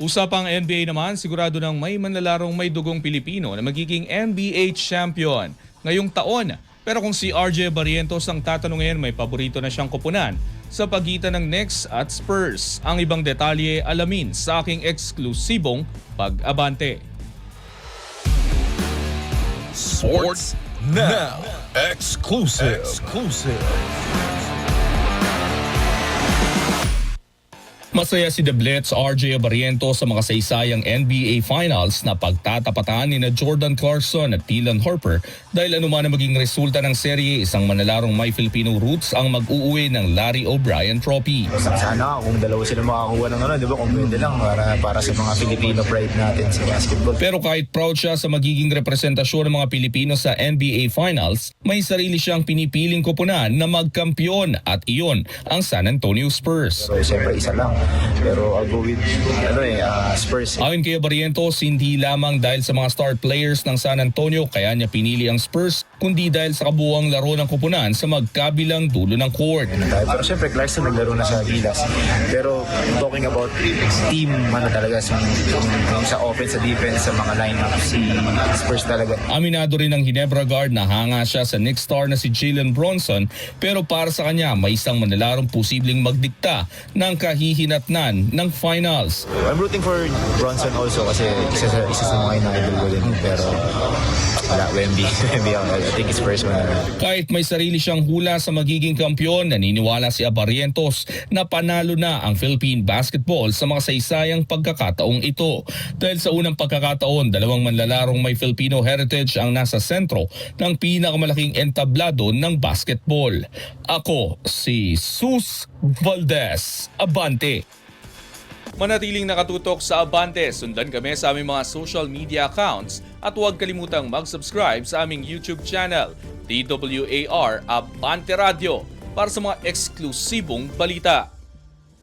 Usapang NBA naman, sigurado nang may manlalarong may dugong Pilipino na magiging NBA champion ngayong taon. Pero kung si RJ Barrientos ang tatanungin, may paborito na siyang koponan sa pagitan ng Knicks at Spurs. Ang ibang detalye alamin sa aking eksklusibong pag-abante. Sports Now Exclusive. Masaya si The Blitz RJ Barrientos sa mga saysayang NBA Finals na pagtatapatan ni na Jordan Clarkson at Dylan Harper dahil anuman na maging resulta ng serye, isang manalarong may Filipino roots ang mag-uuwi ng Larry O'Brien Trophy. Sana kung dalawa sila makakuha ng di ba, kung pwede lang para sa mga Filipino pride natin sa basketball. Pero kahit proud siya sa magiging representasyon ng mga Pilipino sa NBA Finals, may sarili siyang pinipiling koponan na magkampiyon at iyon ang San Antonio Spurs. So, siyempre isa lang. Pero I'll go with Spurs. Ayon kay Barrientos, hindi lamang dahil sa mga star players ng San Antonio kaya niya pinili ang Spurs, kundi dahil sa kabuuang laro ng koponan sa magkabilang dulo ng court. Pero siyempre Clarkson naglaro na sa Gilas. Pero talking about team, talaga sa offense, sa defense, sa mga lineup, si Spurs talaga. Aminado rin ng Ginebra guard na hanga siya sa Knicks star na si Jalen Bronson, pero para sa kanya may isang manalarong posibleng magdikta ng kahihinatnan ng finals. I'm rooting for Bronson also kasi isa sa mga ina-idol ko din. Pero wala, Wemby. I think it's Spurs man. Kahit may sarili siyang hula sa magiging kampyon, naniniwala si Barrientos na panalo na ang Philippine basketball sa mga saysayang pagkakataong ito. Dahil sa unang pagkakataon, dalawang manlalarong may Filipino heritage ang nasa sentro ng pinakamalaking entablado ng basketball. Ako si Sus Valdez, Abante. Manatiling nakatutok sa Abante, sundan kami sa aming mga social media accounts at huwag kalimutang mag-subscribe sa aming YouTube channel, DWAR Abante Radio, para sa mga eksklusibong balita.